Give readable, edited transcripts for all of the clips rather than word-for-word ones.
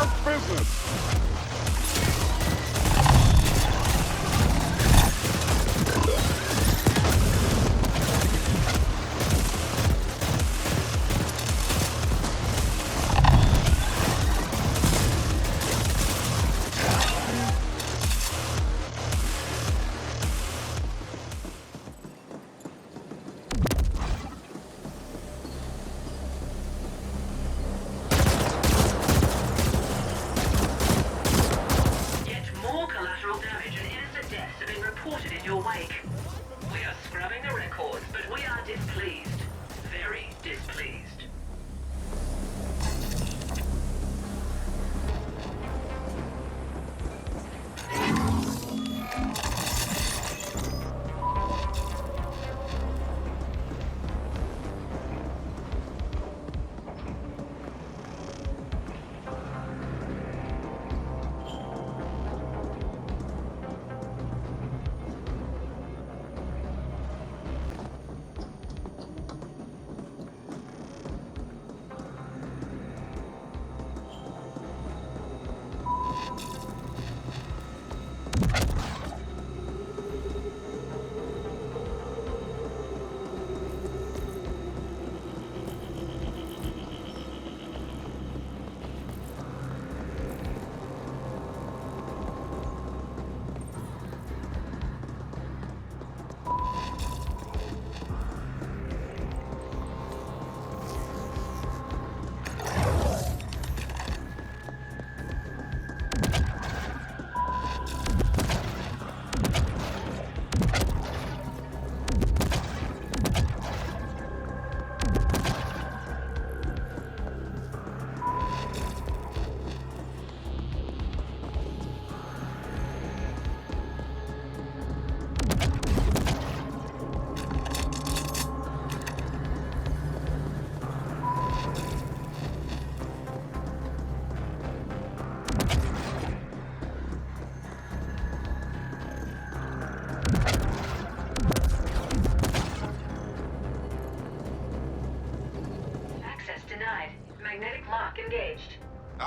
our business.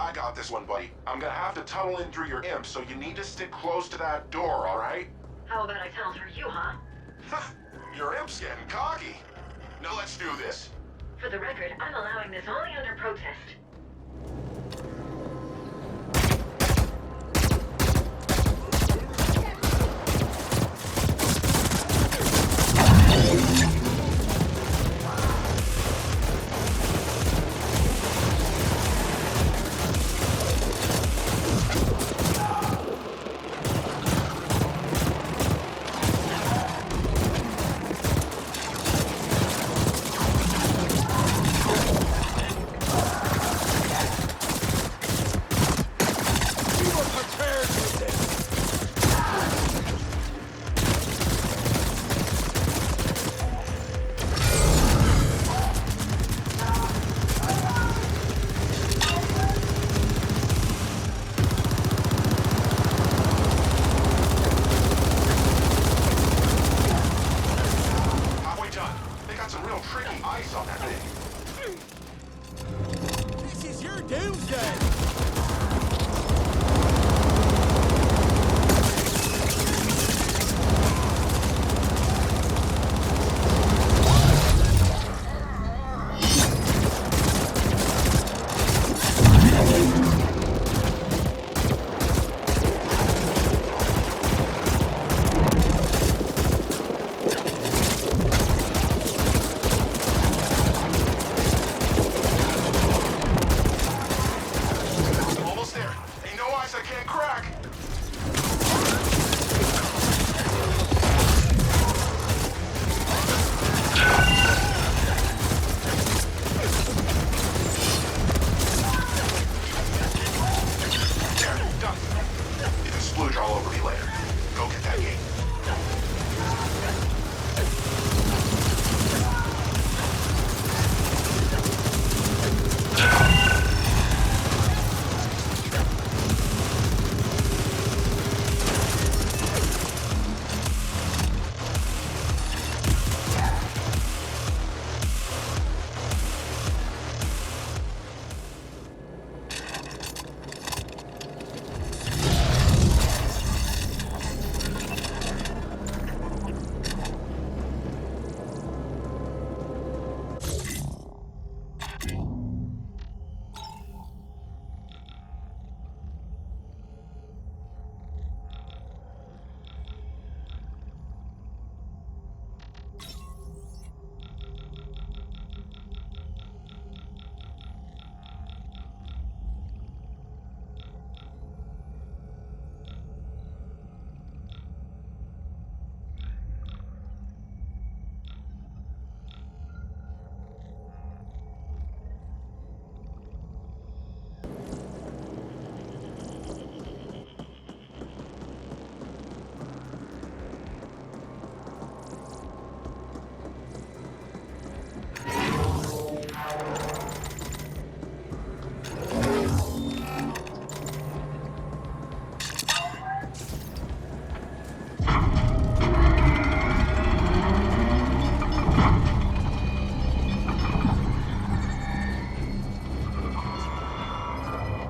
I got this one, buddy. I'm gonna have to tunnel in through your imp, so you need to stick close to that door, alright? How about I tunnel through you, huh? Your imp's getting cocky. Now let's do this. For the record, I'm allowing this only under protest.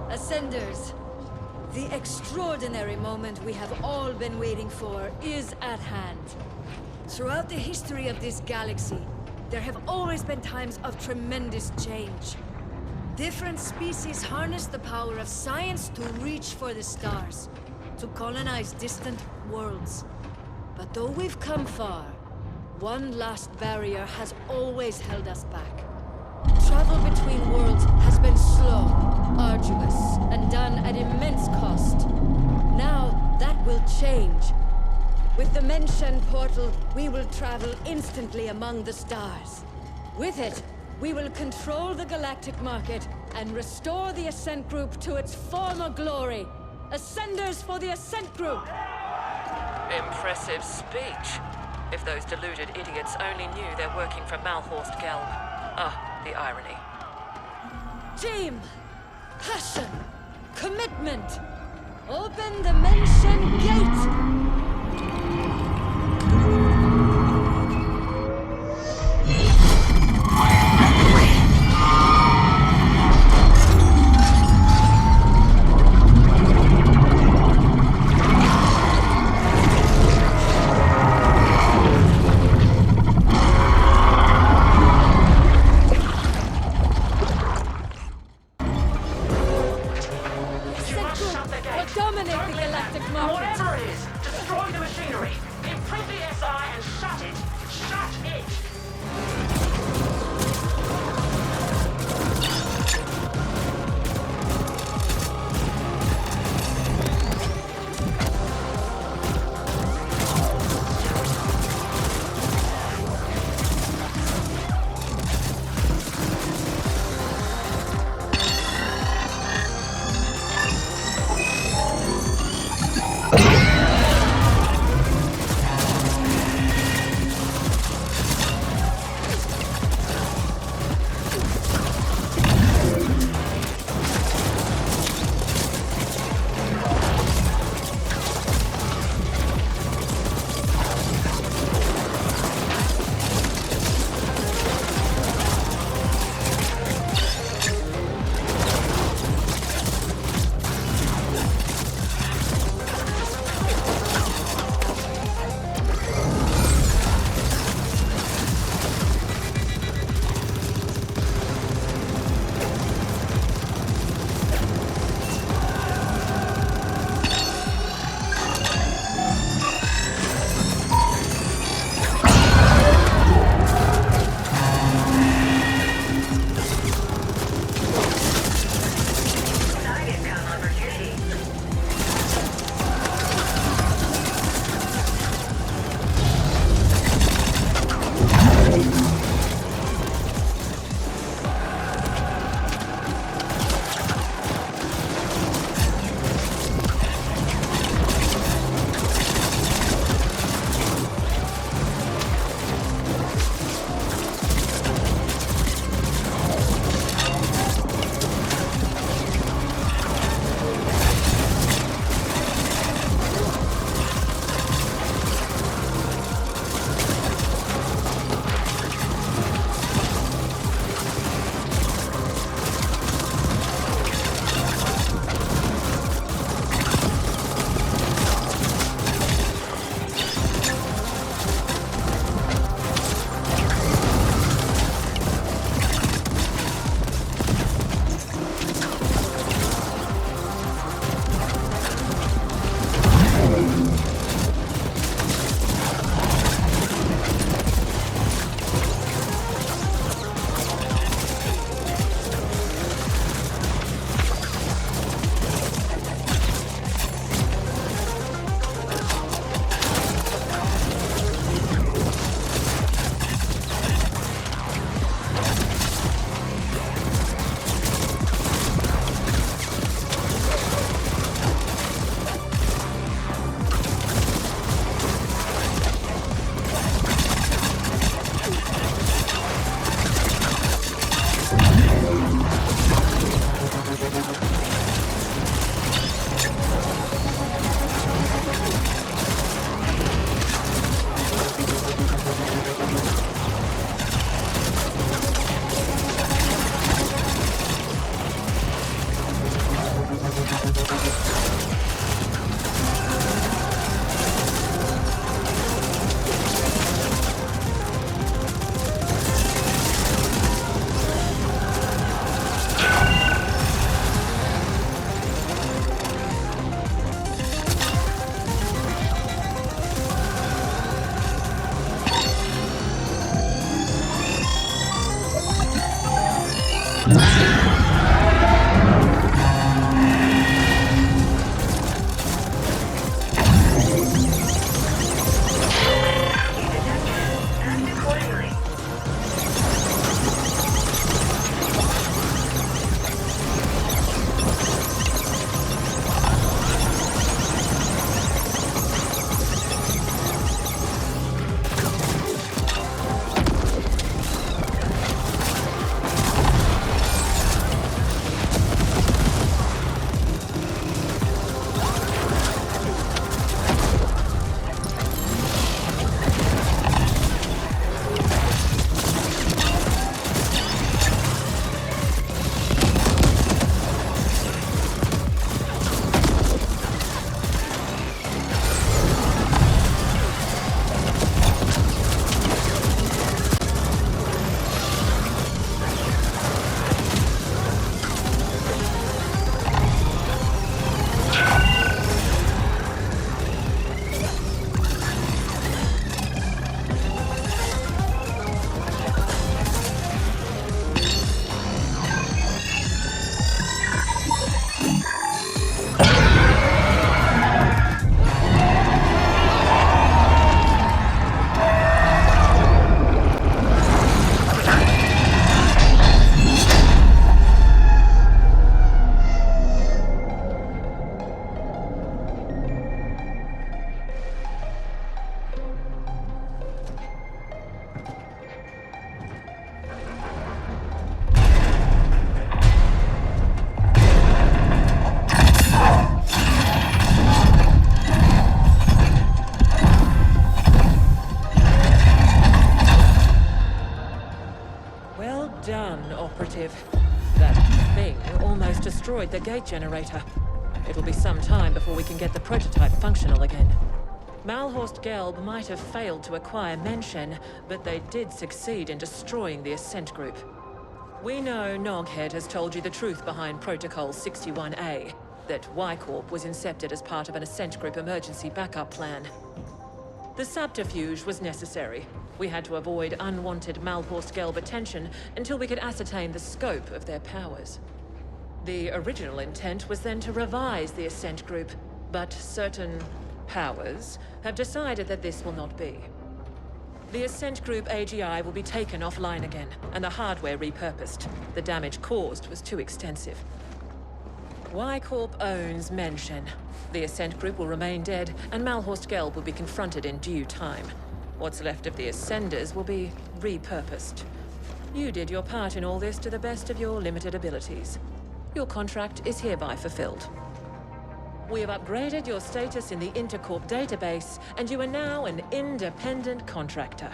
Ascenders, the extraordinary moment we have all been waiting for is at hand. Throughout the history of this galaxy, there have always been times of tremendous change. Different species harness the power of science to reach for the stars, to colonize distant worlds. But though we've come far, one last barrier has always held us back. Travel between worlds has been slow, arduous, and done at immense cost. Now, that will change. With the Menshen portal, we will travel instantly among the stars. With it, we will control the galactic market and restore the Ascent Group to its former glory. Ascenders for the Ascent Group! Impressive speech. If those deluded idiots only knew they're working for Malhorst Gelb. Ah, the irony. Team! Passion! Commitment! Open the Menshen Gate! destroyed the gate generator. It'll be some time before we can get the prototype functional again. Malhorst Gelb might have failed to acquire Menshen, but they did succeed in destroying the Ascent group. We know Noghead has told you the truth behind Protocol 61A, that Y-Corp was incepted as part of an Ascent group emergency backup plan. The subterfuge was necessary. We had to avoid unwanted Malhorst Gelb attention until we could ascertain the scope of their powers. The original intent was then to revise the Ascent group, but certain powers have decided that this will not be. The Ascent group AGI will be taken offline again, and the hardware repurposed. The damage caused was too extensive. Y-Corp owns Menshen. The Ascent group will remain dead, and Malhorst Gelb will be confronted in due time. What's left of the Ascenders will be repurposed. You did your part in all this to the best of your limited abilities. Your contract is hereby fulfilled. We have upgraded your status in the Intercorp database, and you are now an independent contractor.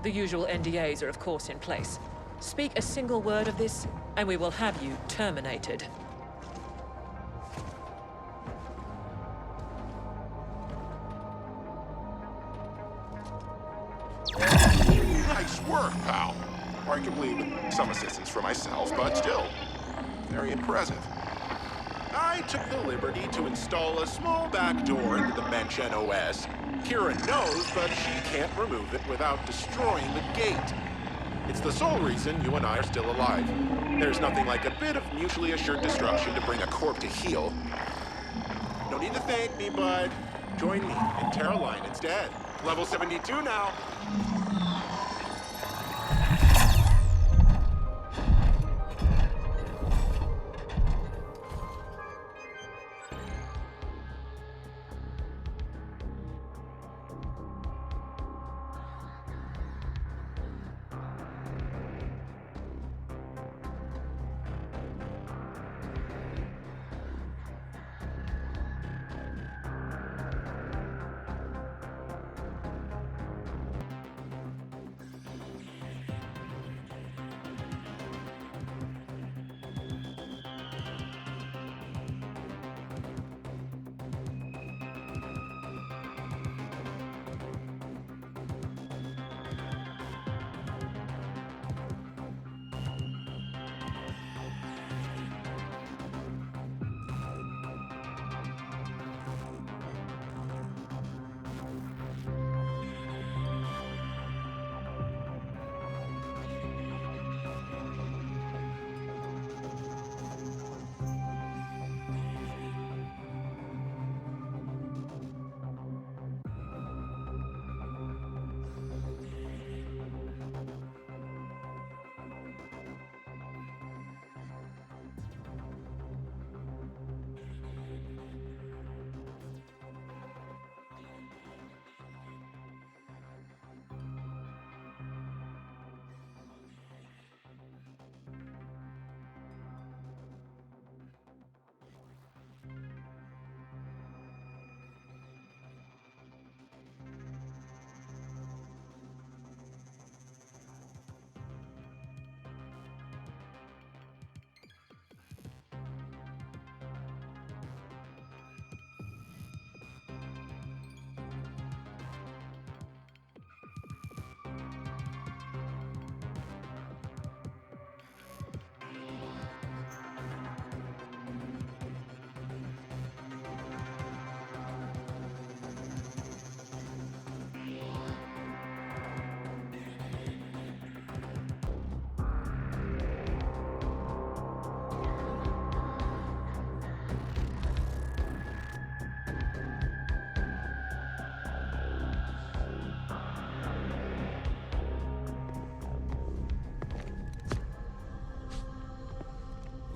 The usual NDAs are of course in place. Speak a single word of this, and we will have you terminated. Nice work, pal. Arguably with some assistance from myself, but still, very impressive. I took the liberty to install a small back door into the Menshen OS. Kira knows, but she can't remove it without destroying the gate. It's the sole reason you and I are still alive. There's nothing like a bit of mutually assured destruction to bring a corp to heel. No need to thank me, bud. Join me in Terra Line instead. Level 72 now.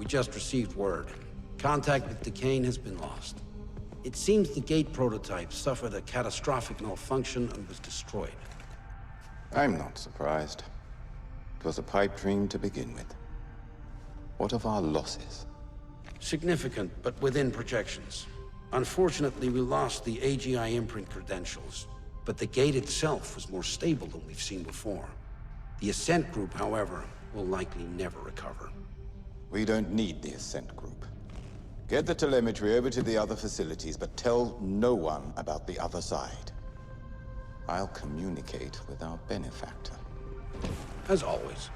We just received word. Contact with Decane has been lost. It seems the gate prototype suffered a catastrophic malfunction and was destroyed. I'm not surprised. It was a pipe dream to begin with. What of our losses? Significant, but within projections. Unfortunately, we lost the AGI imprint credentials, but the gate itself was more stable than we've seen before. The Ascent group, however, will likely never recover. We don't need the Ascent group. Get the telemetry over to the other facilities, but tell no one about the other side. I'll communicate with our benefactor. As always.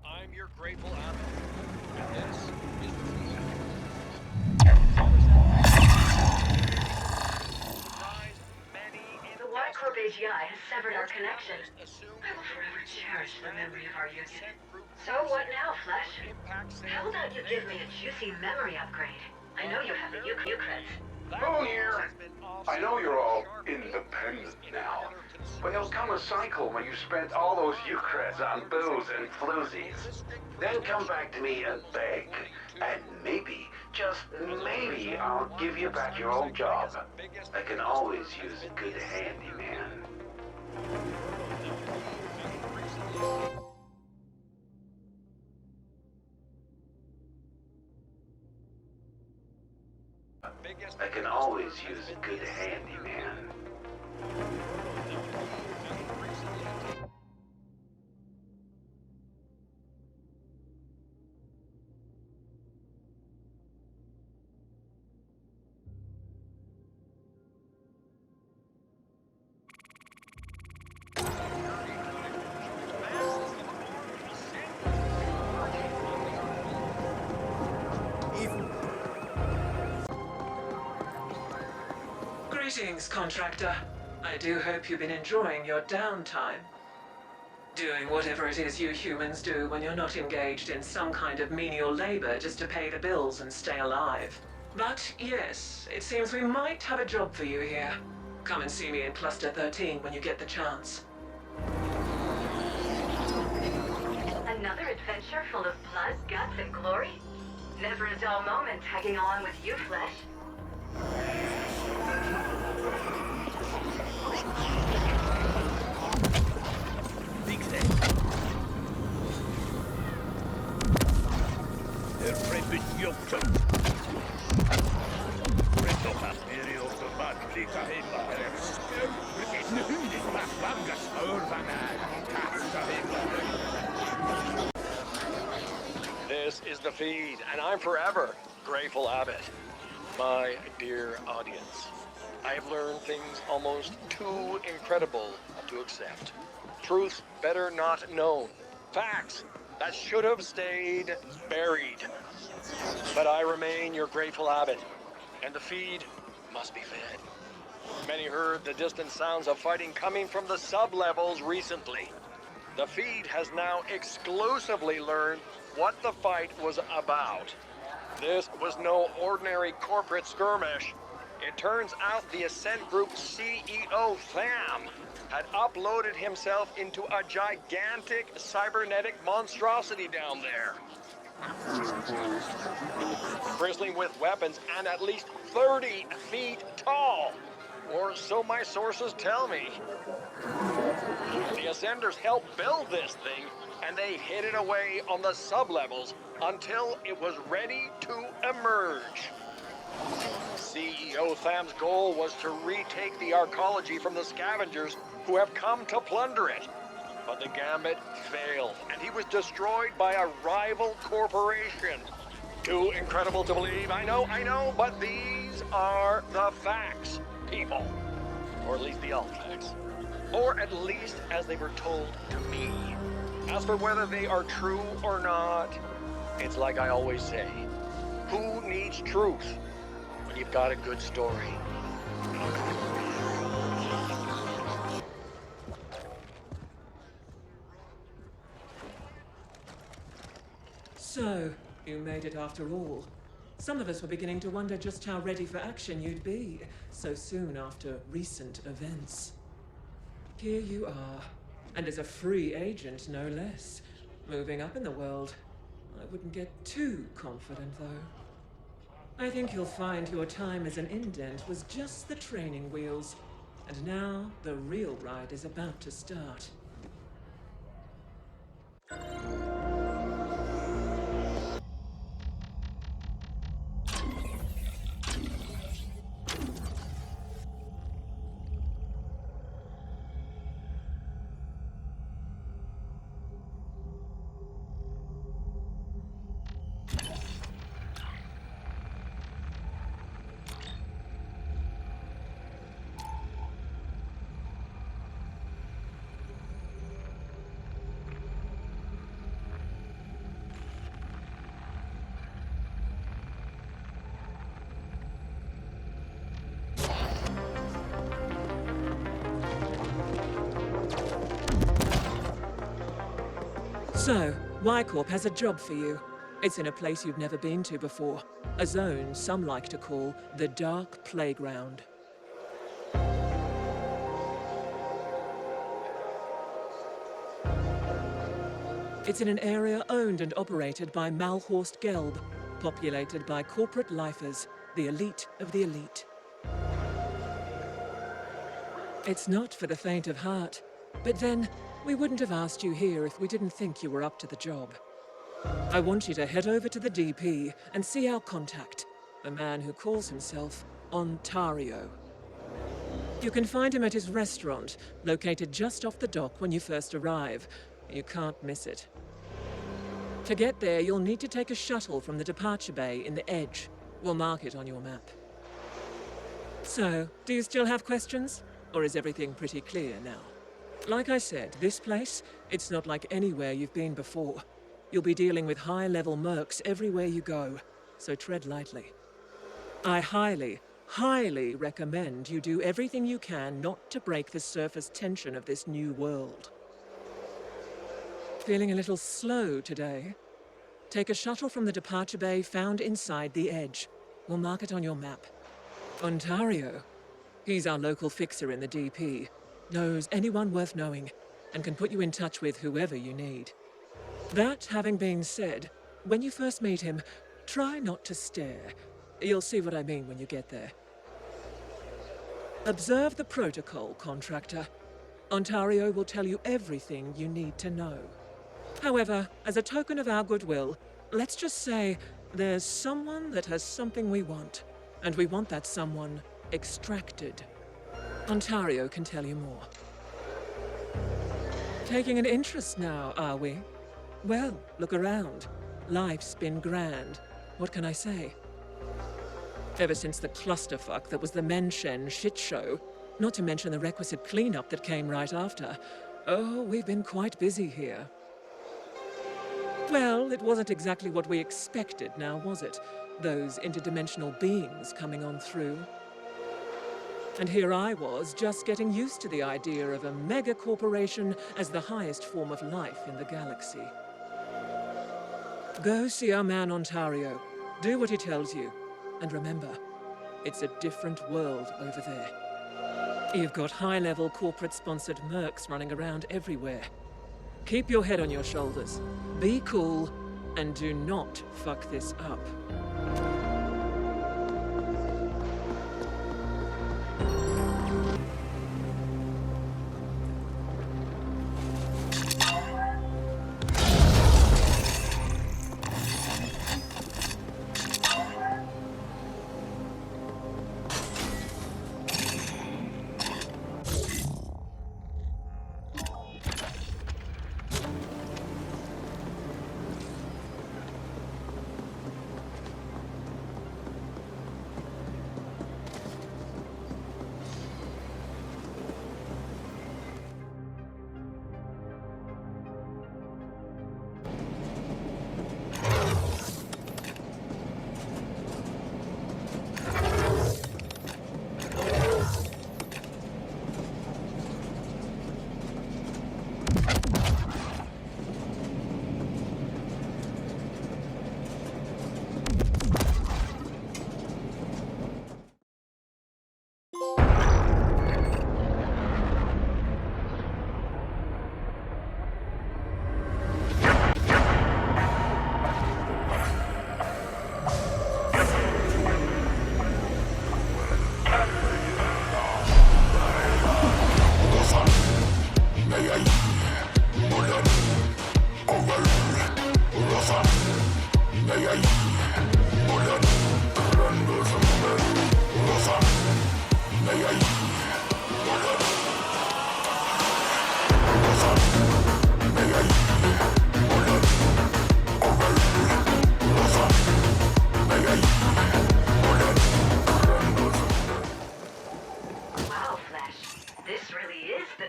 I'm your grateful Abbott, and this is the The Y Corp AGI has severed our connection. I will forever cherish the memory of our union. So what now, Flesh? How about you give me a juicy memory upgrade? I know you have the U-creds. Oh, here. I know you're all independent now, but there'll come a cycle when you spent all those U-creds on booze and floozies. Then come back to me and beg, and maybe, just maybe, I'll give you back your old job. I can always use a good handyman. I can always use a good handyman. Greetings, contractor. I do hope you've been enjoying your downtime. Doing whatever it is you humans do when you're not engaged in some kind of menial labor just to pay the bills and stay alive. But yes, it seems we might have a job for you here. Come and see me in Cluster 13 when you get the chance. Another adventure full of blood, guts, and glory? Never a dull moment tagging along with you, Flesh. This is the feed, and I'm forever grateful Abbott. My dear audience, I have learned things almost too incredible to accept. Truth better not known. Facts that should have stayed buried. But I remain your grateful Abbott, and the feed must be fed. Many heard the distant sounds of fighting coming from the sub-levels recently. The feed has now exclusively learned what the fight was about. This was no ordinary corporate skirmish. It turns out the Ascent Group CEO, Tham, had uploaded himself into a gigantic cybernetic monstrosity down there. Bristling with weapons and at least 30 feet tall. Or so my sources tell me. The Ascenders helped build this thing, and they hid it away on the sub-levels until it was ready to emerge. CEO Tham's goal was to retake the arcology from the scavengers who have come to plunder it. But the gambit failed, and he was destroyed by a rival corporation. Too incredible to believe, I know, but these are the facts, people. Or at least the alt facts. Or at least as they were told to me. As for whether they are true or not, it's like I always say, who needs truth when you've got a good story? So, you made it after all. Some of us were beginning to wonder just how ready for action you'd be, so soon after recent events. Here you are, and as a free agent, no less. Moving up in the world. I wouldn't get too confident, though. I think you'll find your time as an indent was just the training wheels, and now the real ride is about to start. So, Y-Corp has a job for you. It's in a place you've never been to before. A zone some like to call the Dark Playground. It's in an area owned and operated by Malhorst Gelb, populated by corporate lifers, the elite of the elite. It's not for the faint of heart, but then we wouldn't have asked you here if we didn't think you were up to the job. I want you to head over to the DP and see our contact, a man who calls himself Ontario. You can find him at his restaurant, located just off the dock when you first arrive. You can't miss it. To get there, you'll need to take a shuttle from the departure bay in the Edge. We'll mark it on your map. So, do you still have questions? Or is everything pretty clear now? Like I said, this place, it's not like anywhere you've been before. You'll be dealing with high-level mercs everywhere you go, so tread lightly. I highly, highly recommend you do everything you can not to break the surface tension of this new world. Feeling a little slow today? Take a shuttle from the departure bay found inside the Edge. We'll mark it on your map. Ontario. He's our local fixer in the DP. Knows anyone worth knowing, and can put you in touch with whoever you need. That having been said, when you first meet him, try not to stare. You'll see what I mean when you get there. Observe the protocol, contractor. Ontario will tell you everything you need to know. However, as a token of our goodwill, let's just say there's someone that has something we want, and we want that someone extracted. Ontario can tell you more. Taking an interest now, are we? Well, look around. Life's been grand. What can I say? Ever since the clusterfuck that was the Menshen shit show, not to mention the requisite cleanup that came right after. Oh, we've been quite busy here. Well, it wasn't exactly what we expected now, was it? Those interdimensional beings coming on through. And here I was, just getting used to the idea of a mega-corporation as the highest form of life in the galaxy. Go see our man Ontario. Do what he tells you. And remember, it's a different world over there. You've got high-level corporate-sponsored mercs running around everywhere. Keep your head on your shoulders. Be cool, and do not fuck this up.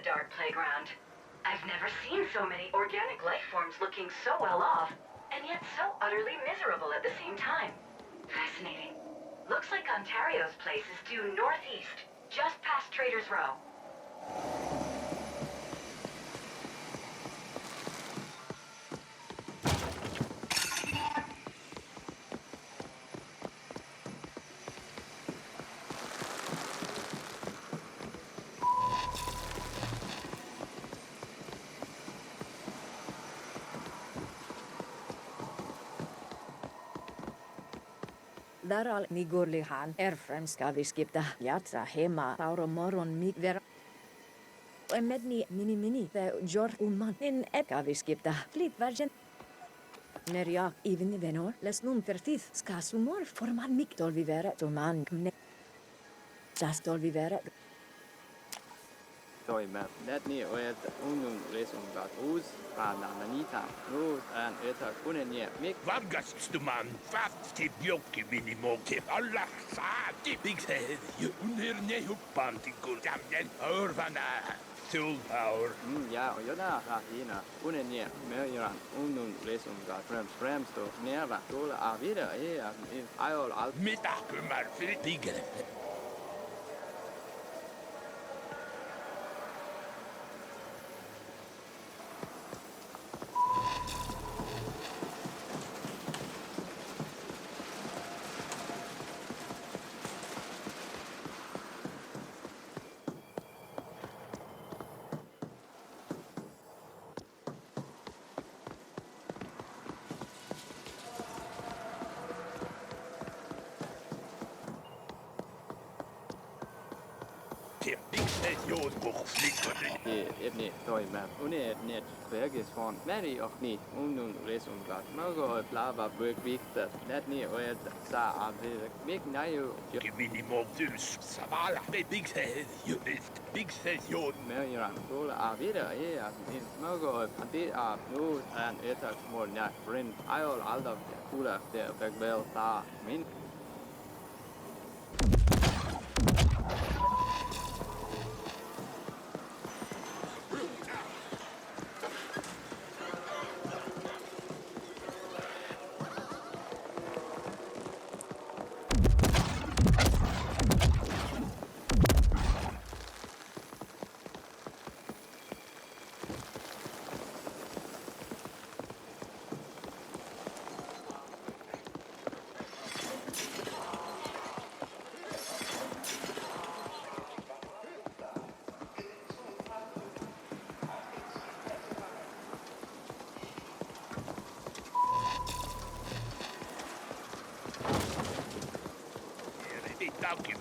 dark playground. I've never seen so many organic life forms looking so well off, and yet so utterly miserable at the same time. Fascinating. Looks like Ontario's place is due northeast, just past Trader's Row. Daral Nigorlihan, Erfranska viskipta, Jatsa Hema, Pauromoron Mikver. Medni mini, the Jor Unman, in Eka viskipta, Flitvergen. Nerjak even venor, les num fertith, skasumor, forman mik tolvivere, toman kne. Sas tolvivere. Toimeen. Net niet ooit unun resum dat us rana nanita nu en eta kunenje mik Vargastuman fast jokki minimoke alla saati bigse unirne huppantikun jamden örvana sulpaur. ja ojona rahina kunenje meljoran unun resum dat frems to neva tol avira aiol al Mitä kymär bigge. Ebni toimeen. Une net vergis van Mary of niet unun resum dat mago blava bukvikter net niet ooit sa avrik mik nayo Minimodus savala bigse bigse jod. meljoran tol avira mago ante a nu en eta smol net print aiol alda kula der begbel ta min.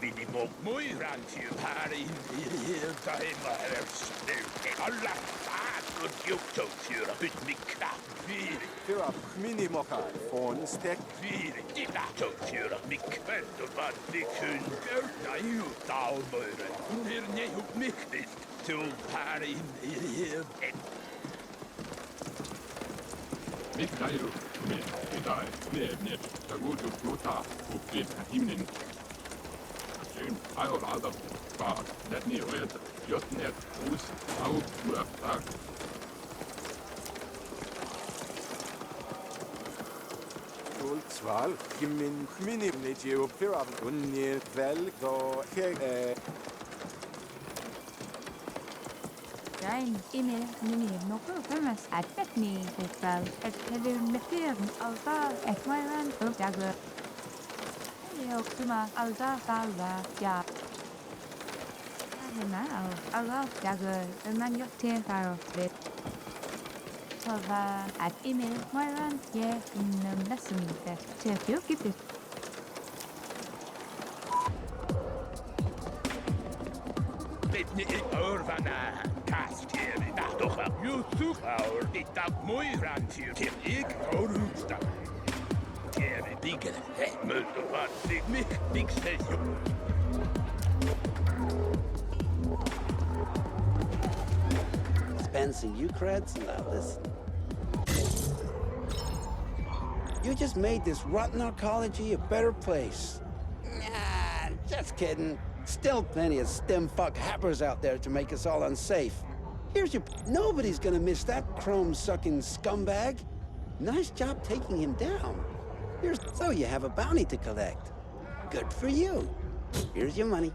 Minimum muiran till här inne ta hemma här nu. Alla saat och juktofyra bytt med kraft vid. Fyra minimoka från stäck. Vid dina tofyra med kväll och vad vi kunde göra ut av mören. När ni ihop mycket till här inne. Mittailu, mittai, neet, tagutu tuta, uppin himnin. Syn, aion alta, vaan, net niin ojet, jotneet, uus, au, muuttaa. Sval, min minimnetje op fyrav, unnier vel, då Nein, ine, nokku femas at me vel, et hedir metirn alta, et mairan updagur. Oksuma alda salva ja. Now, Allah dagger, the man your tear fire bit. Salva at email, Moiran, yeah, in lesson that take you give it. Örvarna kastir doch ju suchaur ditt moiran till ik korrupta. Bigger, möter vad big session. Spencer, you creds? Now listen. You just made this rotten arcology a better place. Nah, just kidding. Still plenty of stem fuck happers out there to make us all unsafe. Here's your... Nobody's gonna miss that chrome-sucking scumbag. Nice job taking him down. Here's... So you have a bounty to collect. Good for you. Here's your money.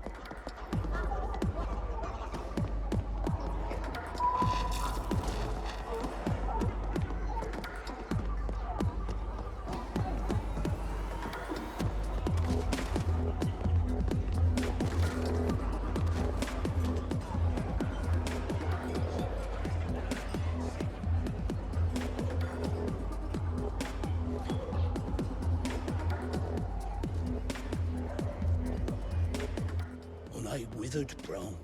A withered branch,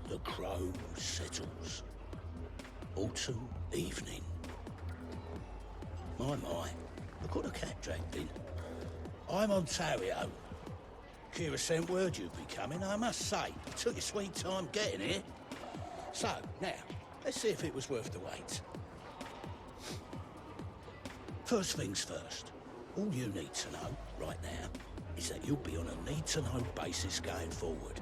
the crow settles. Autumn evening. My, look what the cat dragged in. I'm Ontario. Kira sent word you'd be coming, I must say. You took your sweet time getting here. So, now, let's see if it was worth the wait. First things first, all you need to know right now is that you'll be on a need-to-know basis going forward.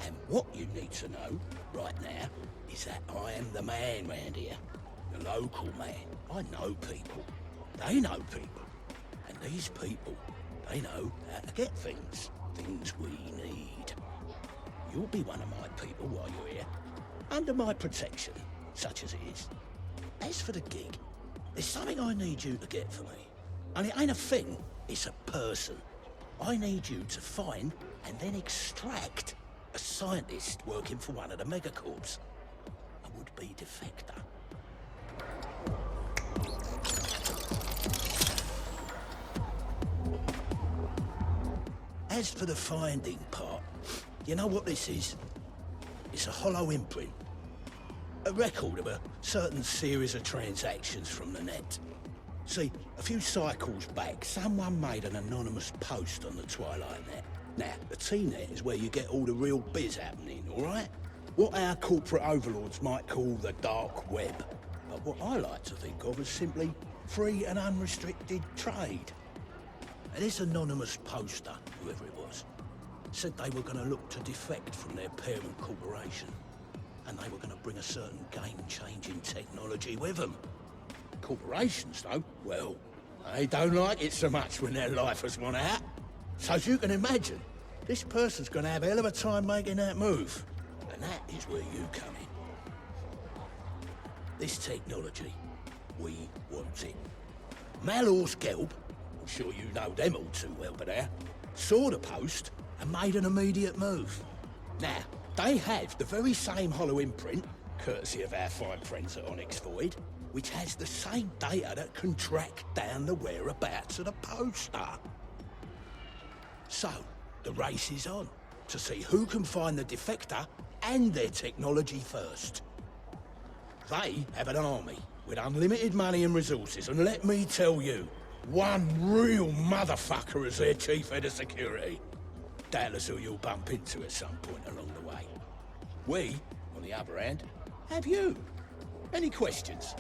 And what you need to know right now is that I am the man round here. The local man. I know people. They know people. And these people, they know how to get things. Things we need. You'll be one of my people while you're here. Under my protection, such as it is. As for the gig, there's something I need you to get for me. And it ain't a thing, it's a person. I need you to find and then extract a scientist working for one of the megacorps. A would-be defector. As for the finding part, you know what this is? It's a hollow imprint. A record of a certain series of transactions from the net. See, a few cycles back, someone made an anonymous post on the Twilight Net. Now, the T-Net is where you get all the real biz happening, all right? What our corporate overlords might call the dark web. But what I like to think of as simply free and unrestricted trade. And this anonymous poster, whoever it was, said they were going to look to defect from their parent corporation. And they were going to bring a certain game-changing technology with them. Corporations, though, well, they don't like it so much when their lifers want out. So as you can imagine, this person's going to have a hell of a time making that move. And that is where you come in. This technology, we want it. Malor's Gelb, I'm sure you know them all too well by now, saw the post and made an immediate move. Now, they have the very same hollow imprint, courtesy of our fine friends at Onyx Void, which has the same data that can track down the whereabouts of the poster. So, the race is on, to see who can find the defector and their technology first. They have an army with unlimited money and resources, and let me tell you, one real motherfucker is their chief head of security. Doubtless who you'll bump into at some point along the way. We, on the other hand, have you. Any questions?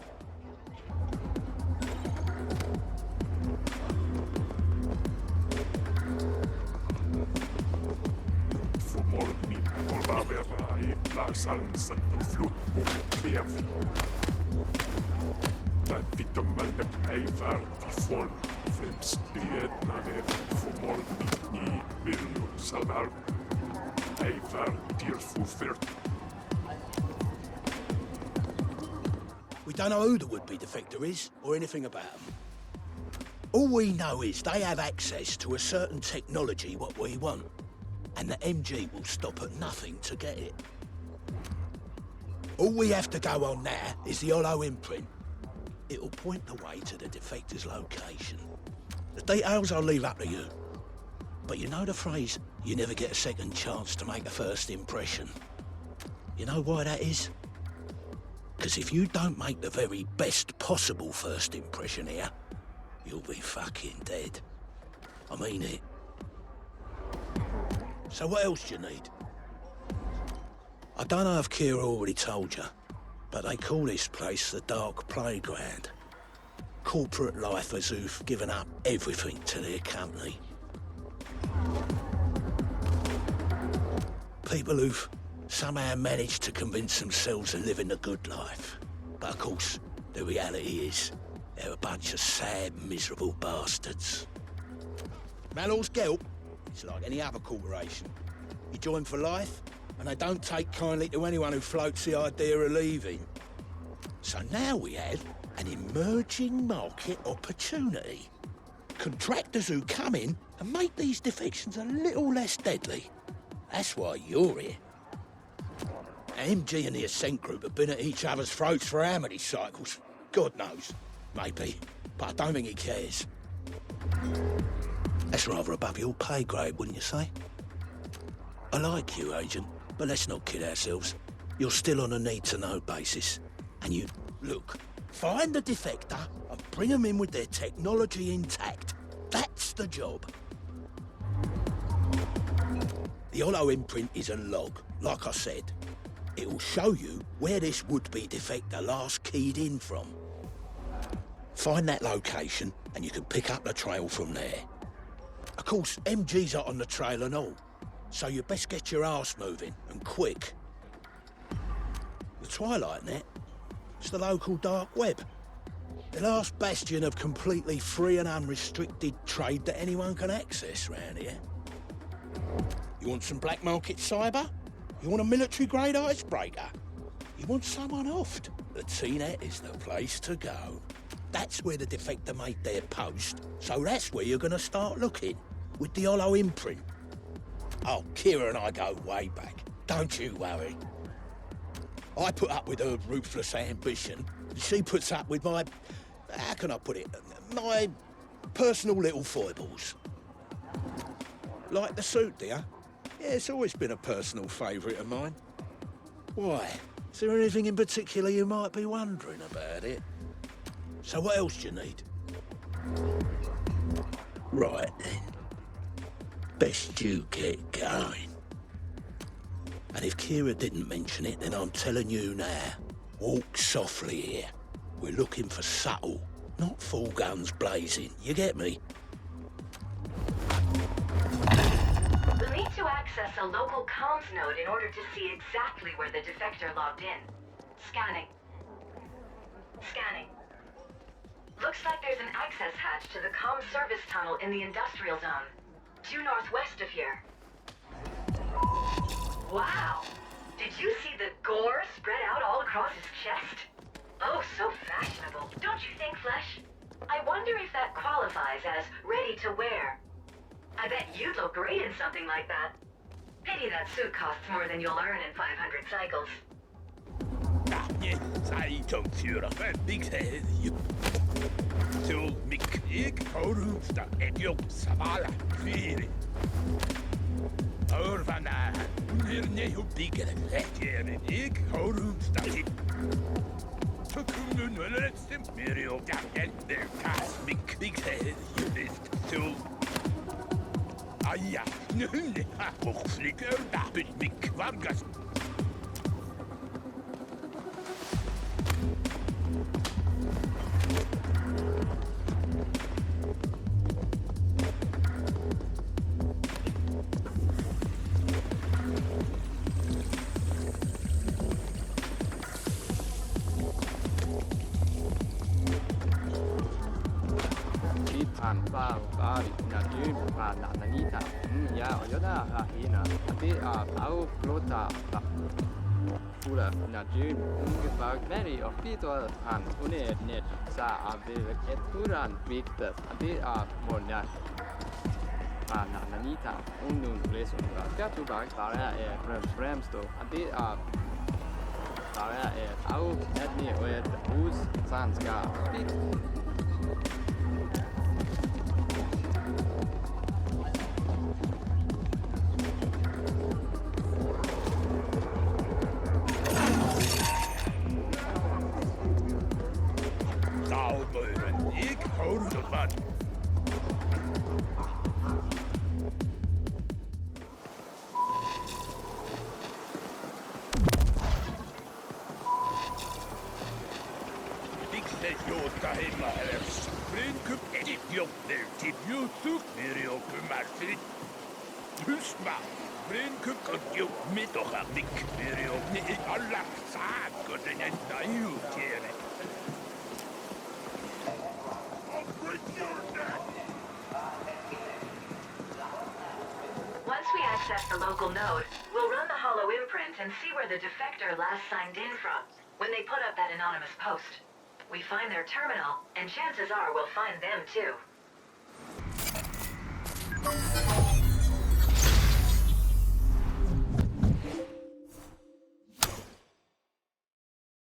We don't know who the would-be defector is, or anything about them. All we know is they have access to a certain technology what we want, and the MG will stop at nothing to get it. All we have to go on now is the hollow imprint. It'll point the way to the defector's location. The details I'll leave up to you. But you know the phrase, you never get a second chance to make a first impression? You know why that is? Because if you don't make the very best possible first impression here, you'll be fucking dead. I mean it. So what else do you need? I don't know if Kira already told you, but they call this place the Dark Playground. Corporate lifers who've given up everything to their company. People who've somehow managed to convince themselves of living the good life. But of course, the reality is, they're a bunch of sad, miserable bastards. Mallows Gelb is like any other corporation. You join for life, and they don't take kindly to anyone who floats the idea of leaving. So now we have an emerging market opportunity. Contractors who come in and make these defections a little less deadly. That's why you're here. MG and the Ascent Group have been at each other's throats for how many cycles? God knows. Maybe. But I don't think he cares. That's rather above your pay grade, wouldn't you say? I like you, Agent, but let's not kid ourselves. You're still on a need-to-know basis. And you... Look, find the defector and bring them in with their technology intact. That's the job. The hollow imprint is a log, like I said. It will show you where this would-be defector last keyed in from. Find that location, and you can pick up the trail from there. Of course, MG's are on the trail and all, so you best get your arse moving, and quick. The Twilight Net, it's the local dark web. The last bastion of completely free and unrestricted trade that anyone can access round here. You want some black market cyber? You want a military-grade icebreaker? You want someone offed? The T-Net is the place to go. That's where the defector made their post, so that's where you're gonna start looking, with the hollow imprint. Oh, Kira and I go way back. Don't you worry. I put up with her ruthless ambition. She puts up with my... how can I put it? My personal little foibles. Like the suit, dear? Yeah, it's always been a personal favourite of mine. Why? Is there anything in particular you might be wondering about it? So what else do you need? Right then. Best you get going. And if Kira didn't mention it, then I'm telling you now. Walk softly here. We're looking for subtle, not full guns blazing. You get me? We'll need to access a local comms node in order to see exactly where the defector logged in. Scanning. Scanning. Looks like there's an access hatch to the comm service tunnel in the industrial zone. Due northwest of here. Wow! Did you see the gore spread out all across his chest? Oh, so fashionable, don't you think, Flesh? I wonder if that qualifies as ready to wear. I bet you'd look great in something like that. Pity that suit costs more than you'll earn in 500 cycles. Many of people and unet sa abil eturan victor ade monas nanita unun reson gatu bag para bramsto ade para au etni oet us sanska Once we access the local node, we'll run the hollow imprint and see where the defector last signed in from, when they put up that anonymous post. We find their terminal, and chances are we'll find them too.